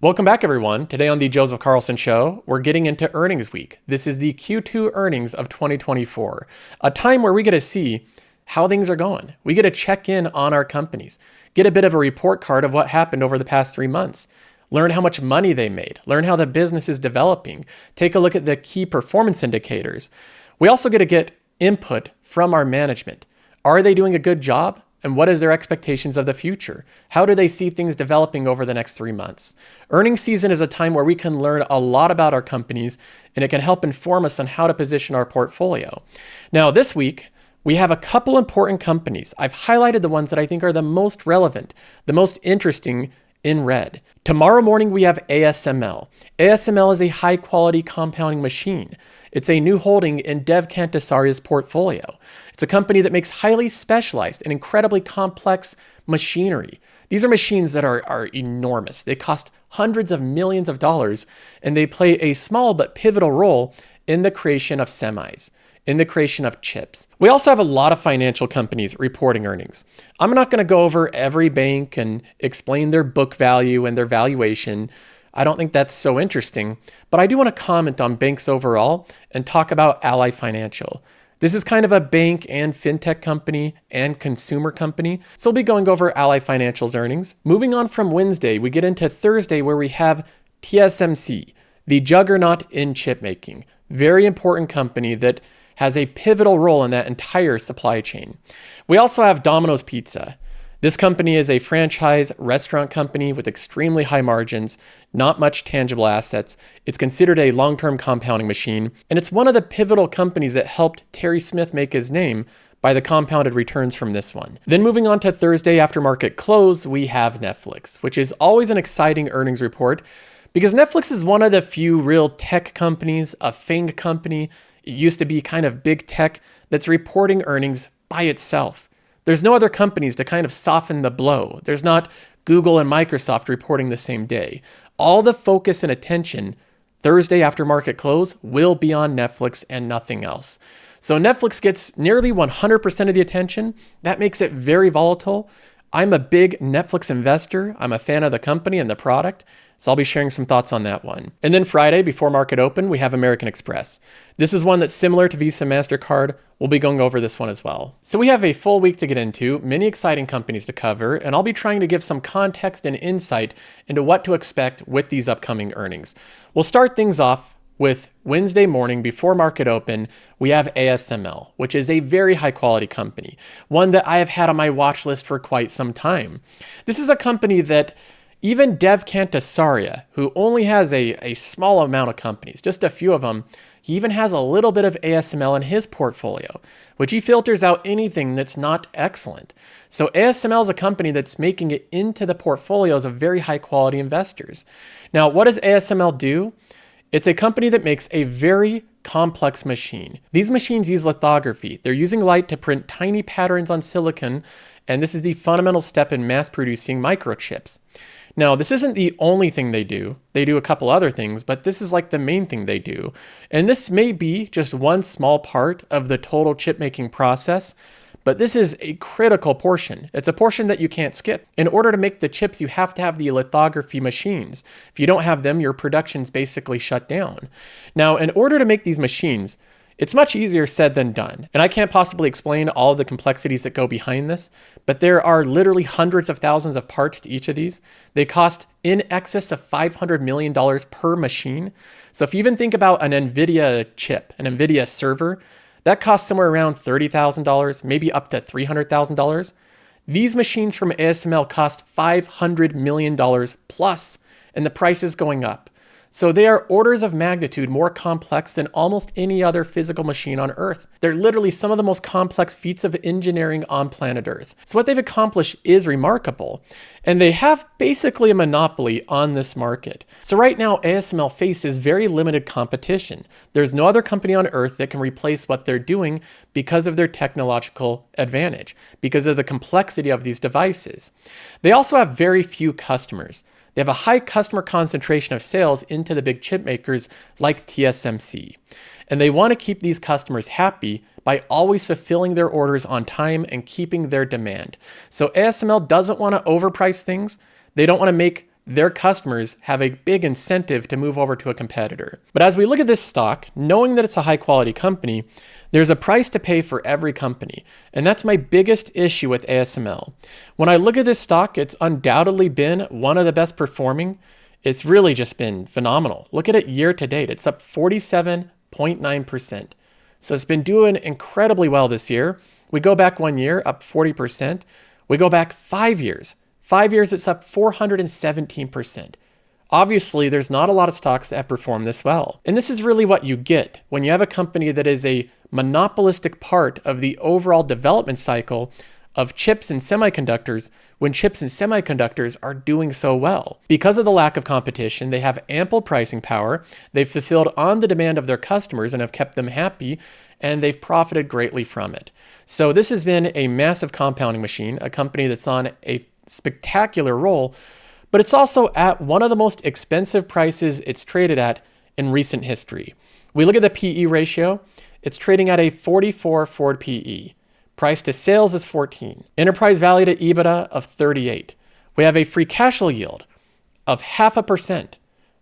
Welcome back, everyone. Today on the Joseph Carlson Show, we're getting into earnings week. This is the Q2 earnings of 2024, a time where we get to see how things are going. We get to check in on our companies, get a bit of a report card of what happened over the past 3 months, learn how much money they made, learn how the business is developing, take a look at the key performance indicators. We also get to get input from our management. Are they doing a good job? And what is their expectations of the future? How do they see things developing over the next 3 months? Earnings season is a time where we can learn a lot about our companies, and it can help inform us on how to position our portfolio. Now, this week, we have a couple important companies. I've highlighted the ones that I think are the most relevant, the most interesting in red. Tomorrow morning, we have ASML. ASML is a high-quality compounding machine. It's a new holding in Dev Kantasarya's portfolio. It's a company that makes highly specialized and incredibly complex machinery. These are machines that are enormous. They cost hundreds of millions of dollars, and they play a small but pivotal role in the creation of semis, in the creation of chips. We also have a lot of financial companies reporting earnings. I'm not going to go over every bank and explain their book value and their valuation. I don't think that's so interesting, but I do want to comment on banks overall and talk about Ally Financial. This is kind of a bank and fintech company and consumer company, so we'll be going over Ally Financial's earnings. Moving on from Wednesday, we get into Thursday where we have TSMC, the juggernaut in chip making. Very important company that has a pivotal role in that entire supply chain. We also have Domino's Pizza. This company is a franchise restaurant company with extremely high margins, not much tangible assets. It's considered a long-term compounding machine, and it's one of the pivotal companies that helped Terry Smith make his name by the compounded returns from this one. Then moving on to Thursday after market close, we have Netflix, which is always an exciting earnings report because Netflix is one of the few real tech companies, a FANG company. It used to be kind of big tech that's reporting earnings by itself. There's no other companies to kind of soften the blow. There's not Google and Microsoft reporting the same day. All the focus and attention Thursday after market close will be on Netflix and nothing else. So Netflix gets nearly 100% of the attention. That makes it very volatile. I'm a big Netflix investor. I'm a fan of the company and the product. So I'll be sharing some thoughts on that one. And then Friday, before market open, we have American Express. This is one that's similar to Visa MasterCard. We'll be going over this one as well. So we have a full week to get into, many exciting companies to cover, and I'll be trying to give some context and insight into what to expect with these upcoming earnings. We'll start things off with Wednesday morning before market open. We have ASML, which is a very high quality company, one that I have had on my watch list for quite some time. This is a company that even Dev Kantasarya, who only has a small amount of companies, just a few of them, he even has a little bit of ASML in his portfolio, which he filters out anything that's not excellent. So ASML is a company that's making it into the portfolios of very high quality investors. Now, what does ASML do? It's a company that makes a very complex machine. These machines use lithography. They're using light to print tiny patterns on silicon, and this is the fundamental step in mass producing microchips. Now, this isn't the only thing they do. They do a couple other things, but this is like the main thing they do. And this may be just one small part of the total chip making process, but this is a critical portion. It's a portion that you can't skip. In order to make the chips, you have to have the lithography machines. If you don't have them, your production's basically shut down. Now, in order to make these machines, it's much easier said than done. And I can't possibly explain all the complexities that go behind this, but there are literally hundreds of thousands of parts to each of these. They cost in excess of $500 million per machine. So if you even think about an NVIDIA chip, an NVIDIA server, that costs somewhere around $30,000, maybe up to $300,000. These machines from ASML cost $500 million plus, and the price is going up. So they are orders of magnitude more complex than almost any other physical machine on Earth. They're literally some of the most complex feats of engineering on planet Earth. So what they've accomplished is remarkable, and they have basically a monopoly on this market. So right now, ASML faces very limited competition. There's no other company on Earth that can replace what they're doing because of their technological advantage, because of the complexity of these devices. They also have very few customers. They have a high customer concentration of sales into the big chip makers like TSMC. And they want to keep these customers happy by always fulfilling their orders on time and keeping their demand. So ASML doesn't want to overprice things. They don't want to make their customers have a big incentive to move over to a competitor. But as we look at this stock, knowing that it's a high quality company, there's a price to pay for every company. And that's my biggest issue with ASML. When I look at this stock, it's undoubtedly been one of the best performing. It's really just been phenomenal. Look at it year to date. It's up 47.9%. So it's been doing incredibly well this year. We go back 1 year, up 40%. We go back 5 years. 5 years, it's up 417%. Obviously, there's not a lot of stocks that have performed this well. And this is really what you get when you have a company that is a monopolistic part of the overall development cycle of chips and semiconductors when chips and semiconductors are doing so well. Because of the lack of competition, they have ample pricing power, they've fulfilled on the demand of their customers and have kept them happy, and they've profited greatly from it. So this has been a massive compounding machine, a company that's on a spectacular roll, but it's also at one of the most expensive prices it's traded at in recent history. We look at the PE ratio, it's trading at a 44 forward PE. Price to sales is 14. Enterprise value to EBITDA of 38. We have a free cash flow yield of 0.5%.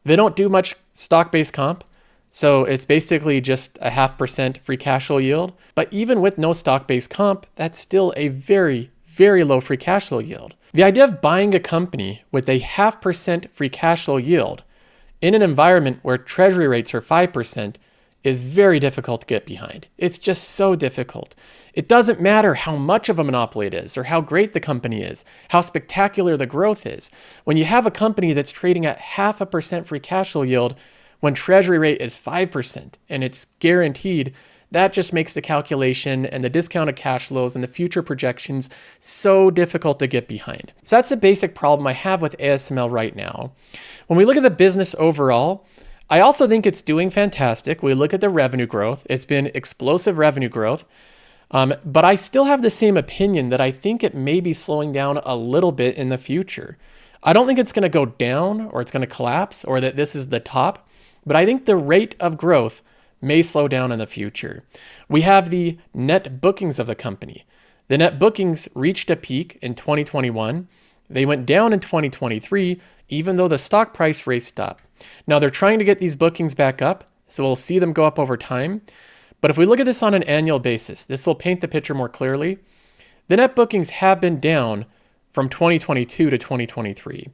They don't do much stock-based comp, so it's basically just a 0.5% free cash flow yield. But even with no stock-based comp, that's still a very, very low free cash flow yield. The idea of buying a company with a 0.5% free cash flow yield in an environment where treasury rates are 5% is very difficult to get behind. It's just so difficult. It doesn't matter how much of a monopoly it is or how great the company is, how spectacular the growth is. When you have a company that's trading at 0.5% free cash flow yield when treasury rate is 5% and it's guaranteed, that just makes the calculation and the discounted cash flows and the future projections so difficult to get behind. So that's the basic problem I have with ASML right now. When we look at the business overall, I also think it's doing fantastic. We look at the revenue growth. It's been explosive revenue growth. But I still have the same opinion that I think it may be slowing down a little bit in the future. I don't think it's going to go down or it's going to collapse or that this is the top, but I think the rate of growth may slow down in the future. We have the net bookings of the company. The net bookings reached a peak in 2021. They went down in 2023, even though the stock price raced up. Now they're trying to get these bookings back up, so we'll see them go up over time. But if we look at this on an annual basis, this will paint the picture more clearly. The net bookings have been down from 2022 to 2023.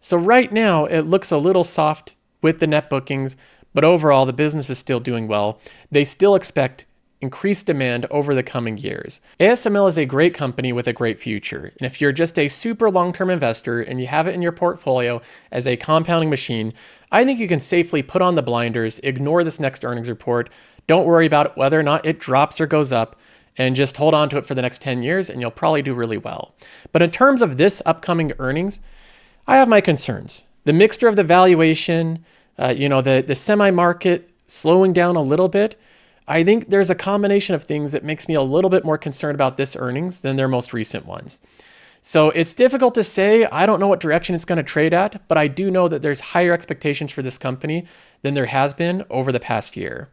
So right now it looks a little soft with the net bookings, but overall the business is still doing well. They still expect increased demand over the coming years. ASML is a great company with a great future. And if you're just a super long-term investor and you have it in your portfolio as a compounding machine, I think you can safely put on the blinders, ignore this next earnings report. Don't worry about whether or not it drops or goes up, and just hold on to it for the next 10 years and you'll probably do really well. But in terms of this upcoming earnings, I have my concerns. The mixture of the valuation, the semi-market slowing down a little bit, I think there's a combination of things that makes me a little bit more concerned about this earnings than their most recent ones. So it's difficult to say. I don't know what direction it's going to trade at, but I do know that there's higher expectations for this company than there has been over the past year.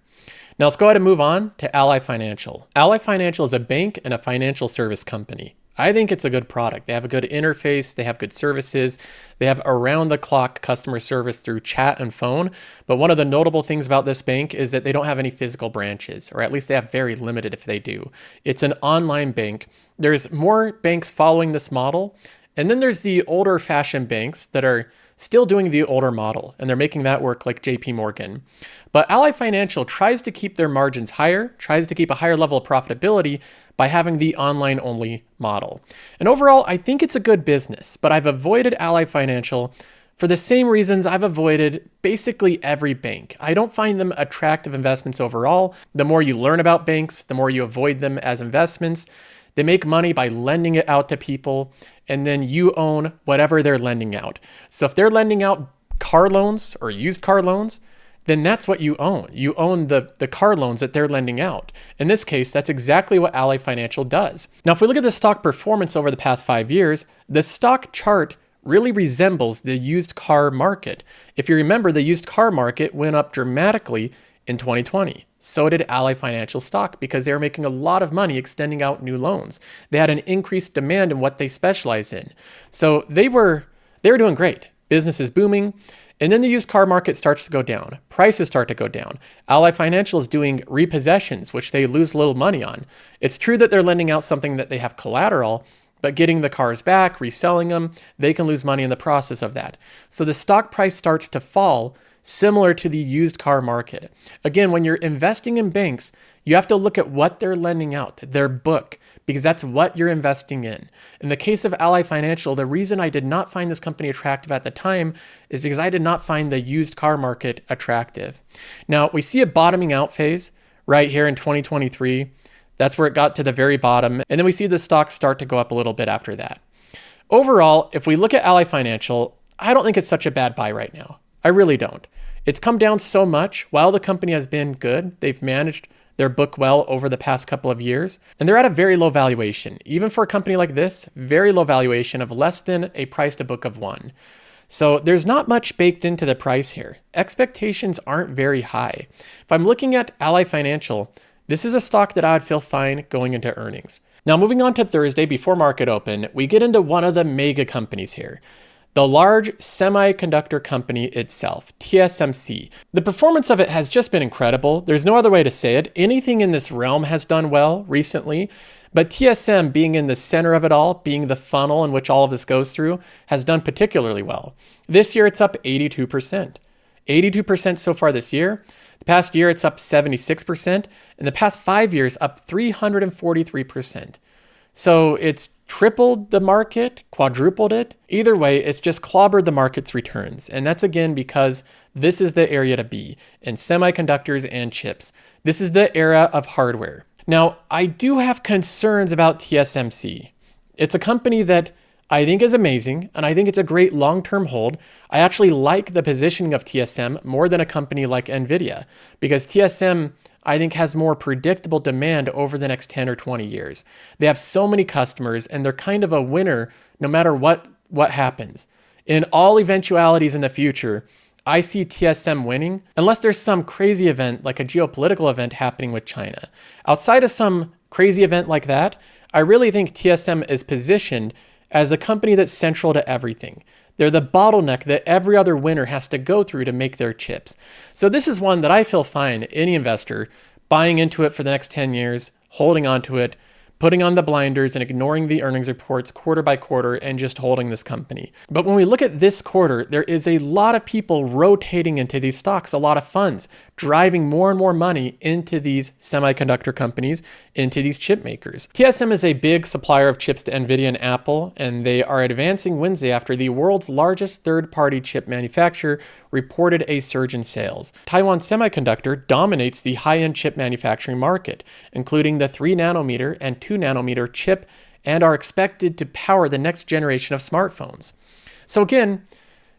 Now let's go ahead and move on to Ally Financial. Ally Financial is a bank and a financial service company. I think it's a good product. They have a good interface. They have good services. They have around-the-clock customer service through chat and phone. But one of the notable things about this bank is that they don't have any physical branches, or at least they have very limited if they do. It's an online bank. There's more banks following this model. And then there's the older-fashioned banks that are still doing the older model, and they're making that work like JP Morgan. But Ally Financial tries to keep their margins higher, tries to keep a higher level of profitability by having the online-only model. And overall, I think it's a good business, but I've avoided Ally Financial for the same reasons I've avoided basically every bank. I don't find them attractive investments overall. The more you learn about banks, the more you avoid them as investments. They make money by lending it out to people, and then you own whatever they're lending out. So if they're lending out car loans or used car loans, then that's what you own. You own the car loans that they're lending out. In this case, that's exactly what Ally Financial does. Now, if we look at the stock performance over the past 5 years, the stock chart really resembles the used car market. If you remember, the used car market went up dramatically in 2020. So did Ally Financial stock because they were making a lot of money extending out new loans. They had an increased demand in what they specialize in. So they were doing great. business is booming, and then the used car market starts to go down. Prices start to go down. Ally Financial is doing repossessions, which they lose a little money on. It's true that they're lending out something that they have collateral, but getting the cars back, reselling them, they can lose money in the process of that. So the stock price starts to fall, similar to the used car market. Again, when you're investing in banks, you have to look at what they're lending out, their book, because that's what you're investing in. In the case of Ally Financial, the reason I did not find this company attractive at the time is because I did not find the used car market attractive. Now, we see a bottoming out phase right here in 2023. That's where it got to the very bottom. And then we see the stock start to go up a little bit after that. Overall, if we look at Ally Financial, I don't think it's such a bad buy right now. I really don't. It's come down so much. While the company has been good, they've managed their book well over the past couple of years, and they're at a very low valuation. Even for a company like this, very low valuation of less than a price to book of 1. So there's not much baked into the price here. Expectations aren't very high. If I'm looking at Ally Financial, this is a stock that I would feel fine going into earnings. Now, moving on to Thursday before market open, we get into one of the mega companies here. The large semiconductor company itself, TSMC. The performance of it has just been incredible. There's no other way to say it. Anything in this realm has done well recently, but TSM being in the center of it all, being the funnel in which all of this goes through, has done particularly well. This year it's up 82%. 82% so far this year. The past year it's up 76%. In the past 5 years, up 343%. So it's tripled the market, quadrupled it. Either way, it's just clobbered the market's returns. And that's again because this is the area to be in semiconductors and chips. This is the era of hardware. Now, I do have concerns about TSMC. It's a company that I think is amazing, and I think it's a great long-term hold. I actually like the positioning of TSM more than a company like NVIDIA, because TSM, I think, has more predictable demand over the next 10 or 20 years. They have so many customers, and they're kind of a winner no matter what happens. In all eventualities in the future, I see TSM winning, unless there's some crazy event like a geopolitical event happening with China. Outside of some crazy event like that, I really think TSM is positioned as a company that's central to everything. They're the bottleneck that every other winner has to go through to make their chips. So this is one that I feel fine, any investor, buying into it for the next 10 years, holding on to it, putting on the blinders and ignoring the earnings reports quarter by quarter and just holding this company. But when we look at this quarter, there is a lot of people rotating into these stocks, a lot of funds driving more and more money into these semiconductor companies, into these chip makers. TSM is a big supplier of chips to NVIDIA and Apple, and they are advancing Wednesday after the world's largest third-party chip manufacturer reported a surge in sales. Taiwan Semiconductor dominates the high-end chip manufacturing market, including the 3 nanometer and 2 nanometer chip, and are expected to power the next generation of smartphones. So again,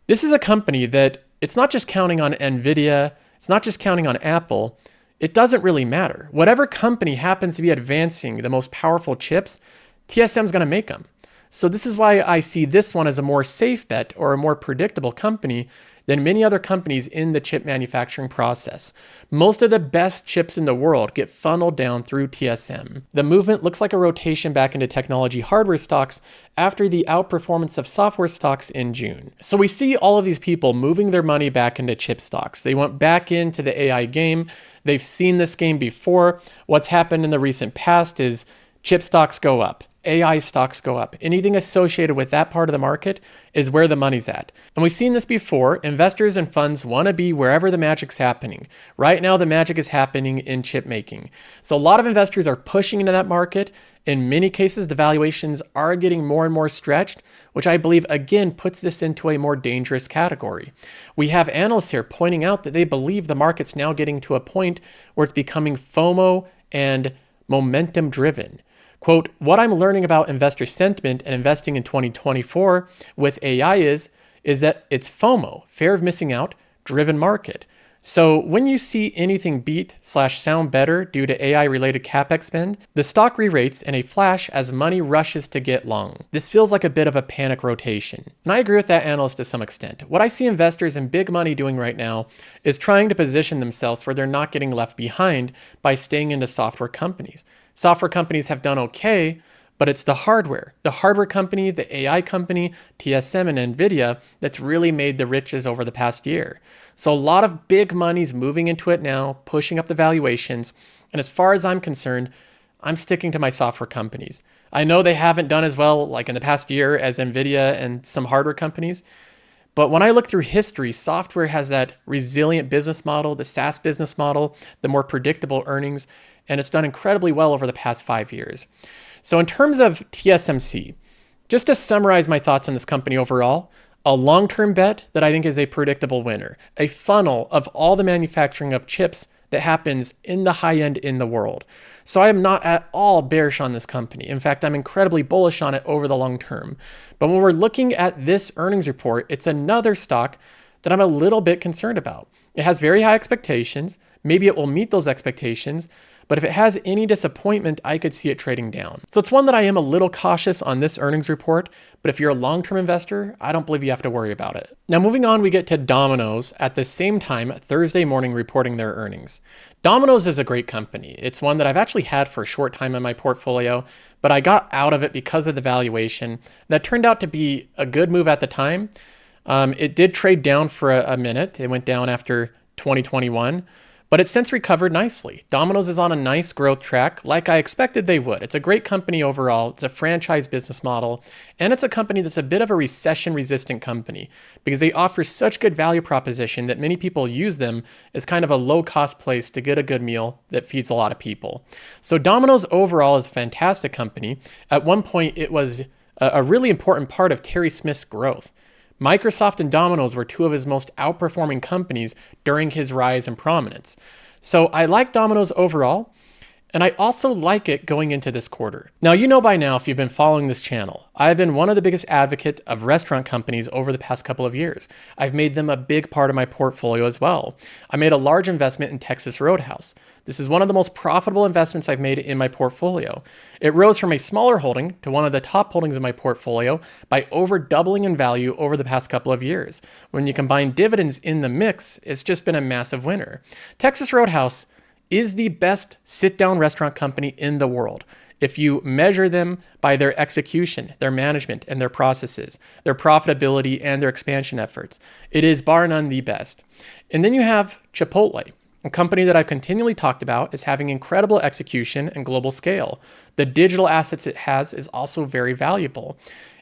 this is a company that it's not just counting on NVIDIA, it's not just counting on Apple. It doesn't really matter. Whatever company happens to be advancing the most powerful chips, TSM's going to make them. So this is why I see this one as a more safe bet or a more predictable company than many other companies in the chip manufacturing process. Most of the best chips in the world get funneled down through TSM. The movement looks like a rotation back into technology hardware stocks after the outperformance of software stocks in June. So we see all of these people moving their money back into chip stocks. They went back into the AI game. They've seen this game before. What's happened in the recent past is chip stocks go up. AI stocks go up. Anything associated with that part of the market is where the money's at. And we've seen this before. Investors and funds want to be wherever the magic's happening. Right now, the magic is happening in chip making. So a lot of investors are pushing into that market. In many cases, the valuations are getting more and more stretched, which I believe, again, puts this into a more dangerous category. We have analysts here pointing out that they believe the market's now getting to a point where it's becoming FOMO and momentum driven. Quote, what I'm learning about investor sentiment and investing in 2024 with AI is that it's FOMO, fear of missing out, driven market. So when you see anything beat/sound better due to AI-related CapEx spend, the stock re-rates in a flash as money rushes to get long. This feels like a bit of a panic rotation. And I agree with that analyst to some extent. What I see investors and big money doing right now is trying to position themselves where they're not getting left behind by staying into software companies. Software companies have done okay, but it's the hardware company, the AI company, TSM and NVIDIA that's really made the riches over the past year. So a lot of big money's moving into it now, pushing up the valuations. And as far as I'm concerned, I'm sticking to my software companies. I know they haven't done as well like in the past year as NVIDIA and some hardware companies, but when I look through history, software has that resilient business model, the SaaS business model, the more predictable earnings, and it's done incredibly well over the past 5 years. So in terms of TSMC, just to summarize my thoughts on this company overall, a long-term bet that I think is a predictable winner, a funnel of all the manufacturing of chips that happens in the high end in the world. So I am not at all bearish on this company. In fact, I'm incredibly bullish on it over the long term. But when we're looking at this earnings report, it's another stock that I'm a little bit concerned about. It has very high expectations. Maybe it will meet those expectations, but if it has any disappointment, I could see it trading down. So it's one that I am a little cautious on this earnings report, but if you're a long-term investor, I don't believe you have to worry about it. Now moving on, we get to Domino's at the same time Thursday morning reporting their earnings. Domino's is a great company. It's one that I've actually had for a short time in my portfolio, but I got out of it because of the valuation. That turned out to be a good move at the time. It did trade down for a minute. It went down after 2021. But it's since recovered nicely. Domino's is on a nice growth track, like I expected they would. It's a great company overall. It's a franchise business model, and it's a company that's a bit of a recession-resistant company because they offer such good value proposition that many people use them as kind of a low-cost place to get a good meal that feeds a lot of people. So Domino's overall is a fantastic company. At one point, it was a really important part of Terry Smith's growth. Microsoft and Domino's were two of his most outperforming companies during his rise in prominence. So I like Domino's overall, and I also like it going into this quarter. Now, you know by now, if you've been following this channel, I've been one of the biggest advocates of restaurant companies over the past couple of years. I've made them a big part of my portfolio as well. I made a large investment in Texas Roadhouse. This is one of the most profitable investments I've made in my portfolio. It rose from a smaller holding to one of the top holdings in my portfolio by over doubling in value over the past couple of years. When you combine dividends in the mix, it's just been a massive winner. Texas Roadhouse is the best sit-down restaurant company in the world. If you measure them by their execution, their management, and their processes, their profitability, and their expansion efforts, it is bar none the best. And then you have Chipotle, a company that I've continually talked about as having incredible execution and global scale. The digital assets it has is also very valuable.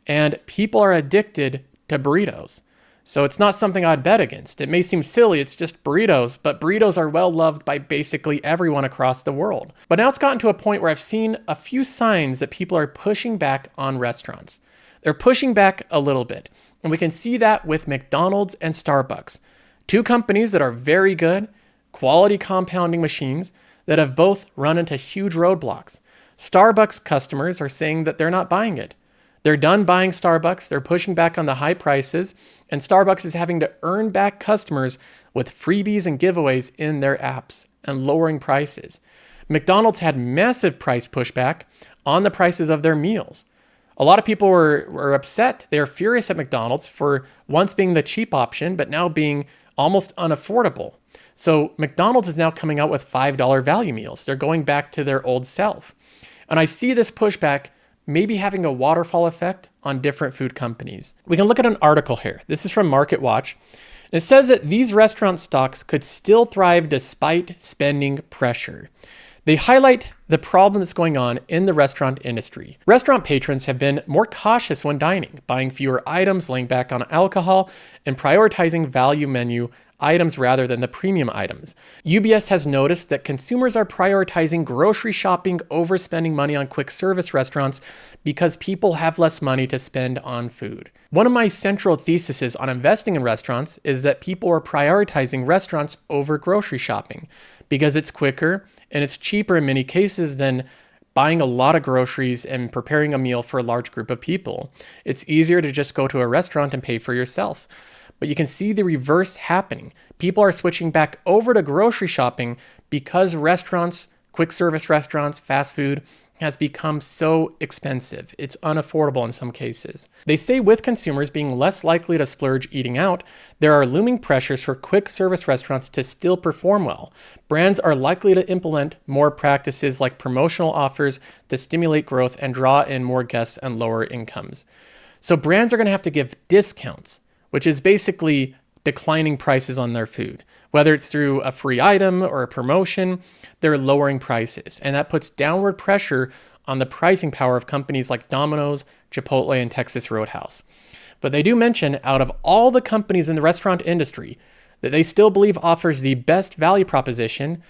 And people are addicted to burritos. So it's not something I'd bet against. It may seem silly, it's just burritos, but burritos are well loved by basically everyone across the world. But now it's gotten to a point where I've seen a few signs that people are pushing back on restaurants. They're pushing back a little bit. And we can see that with McDonald's and Starbucks, two companies that are very good, quality compounding machines that have both run into huge roadblocks. Starbucks customers are saying that they're not buying it. They're done buying Starbucks, they're pushing back on the high prices, and Starbucks is having to earn back customers with freebies and giveaways in their apps and lowering prices. McDonald's had massive price pushback on the prices of their meals. A lot of people were upset. They were furious at McDonald's for once being the cheap option, but now being almost unaffordable. So McDonald's is now coming out with $5 value meals. They're going back to their old self. And I see this pushback maybe having a waterfall effect on different food companies. We can look at an article here. This is from MarketWatch. It says that these restaurant stocks could still thrive despite spending pressure. They highlight the problem that's going on in the restaurant industry. Restaurant patrons have been more cautious when dining, buying fewer items, laying back on alcohol, and prioritizing value menu items rather than the premium items. UBS has noticed that consumers are prioritizing grocery shopping over spending money on quick service restaurants because people have less money to spend on food. One of my central theses on investing in restaurants is that people are prioritizing restaurants over grocery shopping because it's quicker and it's cheaper in many cases than buying a lot of groceries and preparing a meal for a large group of people. It's easier to just go to a restaurant and pay for yourself. But you can see the reverse happening. People are switching back over to grocery shopping because restaurants, quick service restaurants, fast food has become so expensive. It's unaffordable in some cases. They say with consumers being less likely to splurge eating out, there are looming pressures for quick service restaurants to still perform well. Brands are likely to implement more practices like promotional offers to stimulate growth and draw in more guests and lower incomes. So brands are going to have to give discounts, which is basically declining prices on their food. Whether it's through a free item or a promotion, they're lowering prices. And that puts downward pressure on the pricing power of companies like Domino's, Chipotle, and Texas Roadhouse. But they do mention out of all the companies in the restaurant industry that they still believe offers the best value proposition,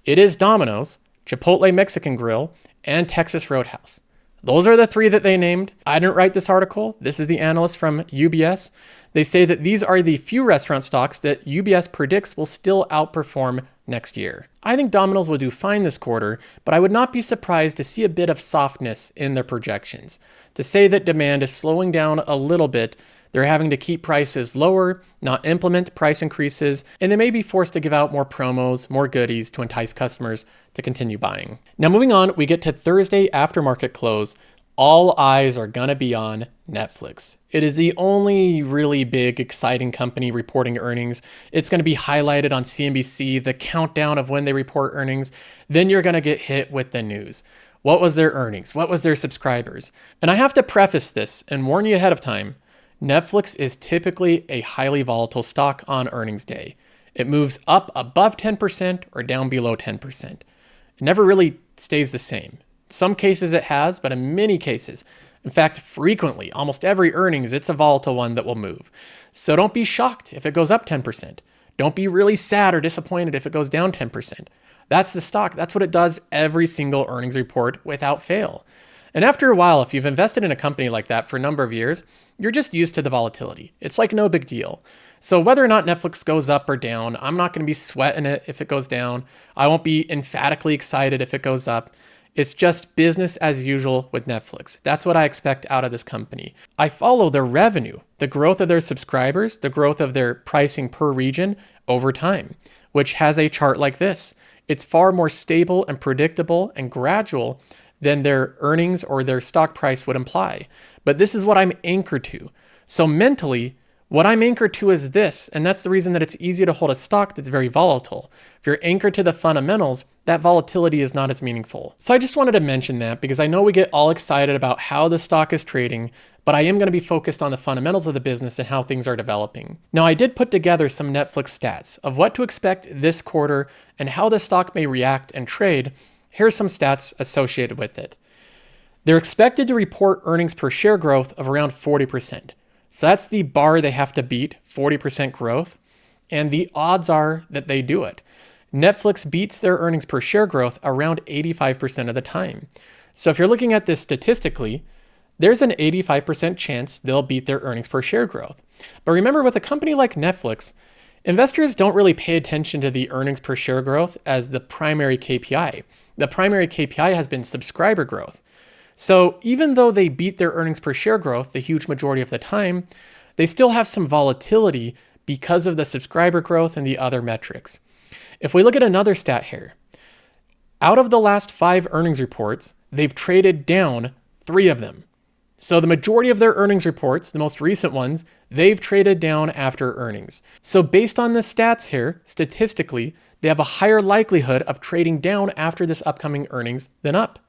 it is Domino's, Chipotle Mexican Grill, and Texas Roadhouse. Those are the three that they named. I didn't write this article. This is the analyst from UBS. They say that these are the few restaurant stocks that UBS predicts will still outperform next year. I think Domino's will do fine this quarter, but I would not be surprised to see a bit of softness in their projections. To say that demand is slowing down a little bit, they're having to keep prices lower, not implement price increases, and they may be forced to give out more promos, more goodies to entice customers to continue buying. Now moving on, we get to Thursday after market close. All eyes are gonna be on Netflix. It is the only really big, exciting company reporting earnings. It's gonna be highlighted on CNBC, the countdown of when they report earnings. Then you're gonna get hit with the news. What was their earnings? What was their subscribers? And I have to preface this and warn you ahead of time. Netflix is typically a highly volatile stock on earnings day. It moves up above 10% or down below 10%. It never really stays the same. Some cases it has, but in many cases, in fact, frequently, almost every earnings, it's a volatile one that will move. So don't be shocked if it goes up 10%. Don't be really sad or disappointed if it goes down 10%. That's the stock. That's what it does every single earnings report without fail. And after a while, if you've invested in a company like that for a number of years, you're just used to the volatility. It's like no big deal. So whether or not Netflix goes up or down, I'm not going to be sweating it if it goes down. I won't be emphatically excited if it goes up. It's just business as usual with Netflix. That's what I expect out of this company. I follow their revenue, the growth of their subscribers, the growth of their pricing per region over time, which has a chart like this. It's far more stable and predictable and gradual than their earnings or their stock price would imply. But this is what I'm anchored to. So mentally, what I'm anchored to is this, and that's the reason that it's easy to hold a stock that's very volatile. If you're anchored to the fundamentals, that volatility is not as meaningful. So I just wanted to mention that because I know we get all excited about how the stock is trading, but I am going to be focused on the fundamentals of the business and how things are developing. Now, I did put together some Netflix stats of what to expect this quarter and how the stock may react and trade. Here's some stats associated with it. They're expected to report earnings per share growth of around 40%. So that's the bar they have to beat, 40% growth. And the odds are that they do it. Netflix beats their earnings per share growth around 85% of the time. So if you're looking at this statistically, there's an 85% chance they'll beat their earnings per share growth. But remember, with a company like Netflix, investors don't really pay attention to the earnings per share growth as the primary KPI. The primary KPI has been subscriber growth. So even though they beat their earnings per share growth the huge majority of the time, they still have some volatility because of the subscriber growth and the other metrics. If we look at another stat here, out of the last 5 earnings reports, they've traded down 3 of them. So the majority of their earnings reports, the most recent ones, they've traded down after earnings. So based on the stats here, statistically, they have a higher likelihood of trading down after this upcoming earnings than up.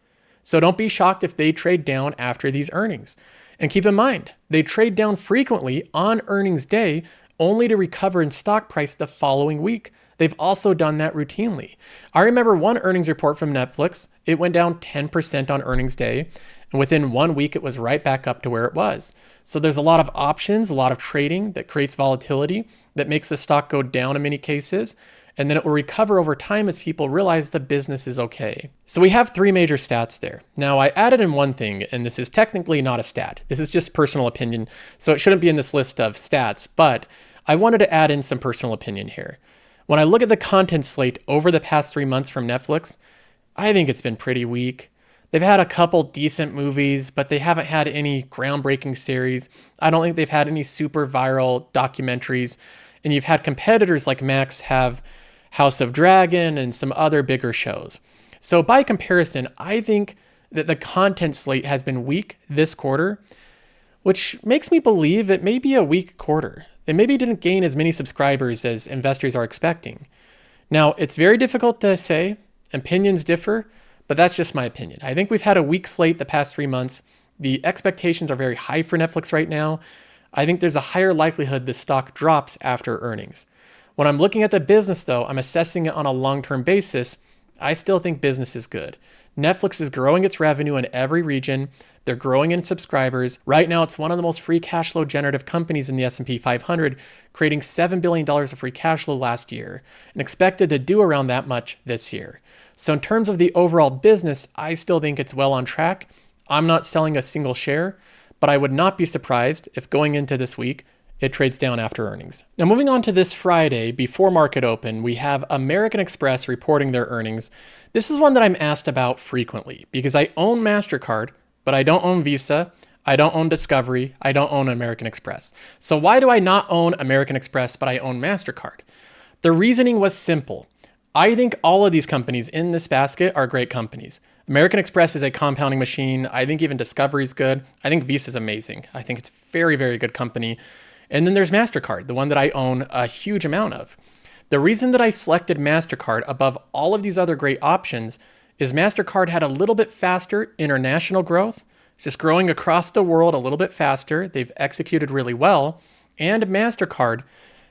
So don't be shocked if they trade down after these earnings. And keep in mind, they trade down frequently on earnings day only to recover in stock price the following week. They've also done that routinely. I remember one earnings report from Netflix. It went down 10% on earnings day, and within 1 week, it was right back up to where it was. So there's a lot of options, a lot of trading that creates volatility that makes the stock go down in many cases, and then it will recover over time as people realize the business is okay. So we have 3 major stats there. Now I added in one thing, and this is technically not a stat. This is just personal opinion, so it shouldn't be in this list of stats, but I wanted to add in some personal opinion here. When I look at the content slate over the past 3 months from Netflix, I think it's been pretty weak. They've had a couple decent movies, but they haven't had any groundbreaking series. I don't think they've had any super viral documentaries. And you've had competitors like Max have House of Dragon and some other bigger shows. So by comparison, I think that the content slate has been weak this quarter, which makes me believe it may be a weak quarter. They maybe didn't gain as many subscribers as investors are expecting. Now, it's very difficult to say. Opinions differ, but that's just my opinion. I think we've had a weak slate the past 3 months. The expectations are very high for Netflix right now. I think there's a higher likelihood the stock drops after earnings. When I'm looking at the business, though, I'm assessing it on a long-term basis. I still think business is good. Netflix is growing its revenue in every region. They're growing in subscribers. Right now, it's one of the most free cash flow generative companies in the S&P 500, creating $7 billion of free cash flow last year and expected to do around that much this year. So in terms of the overall business, I still think it's well on track. I'm not selling a single share, but I would not be surprised if going into this week, it trades down after earnings. Now, moving on to this Friday, before market open, we have American Express reporting their earnings. This is one that I'm asked about frequently because I own MasterCard, but I don't own Visa. I don't own Discovery. I don't own American Express. So why do I not own American Express, but I own MasterCard? The reasoning was simple. I think all of these companies in this basket are great companies. American Express is a compounding machine. I think even Discovery is good. I think Visa is amazing. I think it's a very, very good company. And then there's MasterCard, the one that I own a huge amount of. The reason that I selected MasterCard above all of these other great options is MasterCard had a little bit faster international growth. It's just growing across the world a little bit faster. They've executed really well. And MasterCard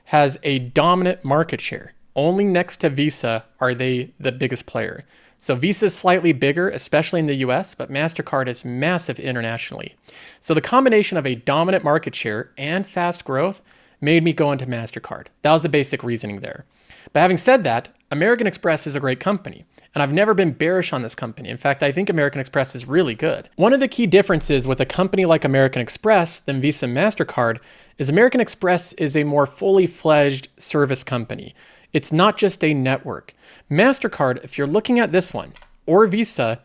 has a dominant market share. Only next to Visa are they the biggest player. So Visa is slightly bigger, especially in the US, but MasterCard is massive internationally. So the combination of a dominant market share and fast growth made me go into MasterCard. That was the basic reasoning there. But having said that, American Express is a great company, and I've never been bearish on this company. In fact, I think American Express is really good. One of the key differences with a company like American Express than Visa and MasterCard is American Express is a more fully fledged service company. It's not just a network. MasterCard, if you're looking at this one, or Visa,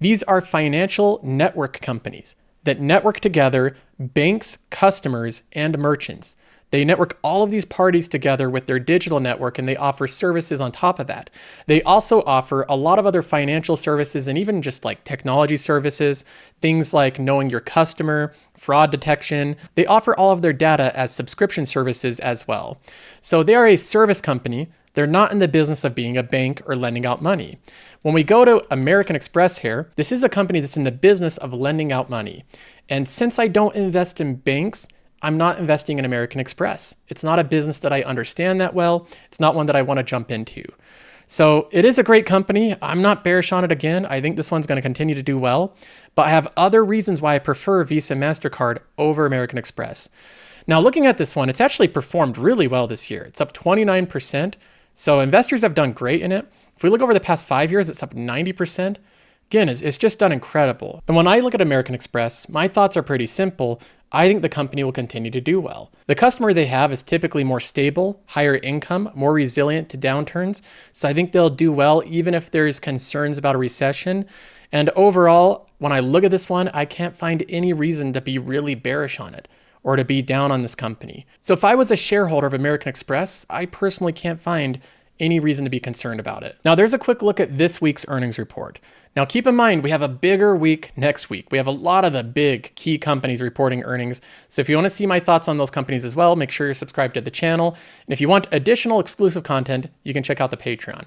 these are financial network companies that network together banks, customers, and merchants. They network all of these parties together with their digital network, and they offer services on top of that. They also offer a lot of other financial services and even just like technology services, things like knowing your customer, fraud detection. They offer all of their data as subscription services as well. So they are a service company. They're not in the business of being a bank or lending out money. When we go to American Express here, this is a company that's in the business of lending out money. And since I don't invest in banks, I'm not investing in American Express. It's not a business that I understand that well. It's not one that I want to jump into. So it is a great company. I'm not bearish on it again. I think this one's going to continue to do well, but I have other reasons why I prefer Visa and MasterCard over American Express. Now, looking at this one, it's actually performed really well this year. It's up 29%. So investors have done great in it. If we look over the past 5 years, it's up 90%. Again, it's just done incredible. And when I look at American Express, my thoughts are pretty simple. I think the company will continue to do well. The customer they have is typically more stable, higher income, more resilient to downturns. So I think they'll do well even if there's concerns about a recession. And overall, when I look at this one, I can't find any reason to be really bearish on it or to be down on this company. So if I was a shareholder of American Express, I personally can't find any reason to be concerned about it. Now, there's a quick look at this week's earnings report. Now, keep in mind, we have a bigger week next week. We have a lot of the big key companies reporting earnings. So if you want to see my thoughts on those companies as well, make sure you're subscribed to the channel. And if you want additional exclusive content, you can check out the Patreon.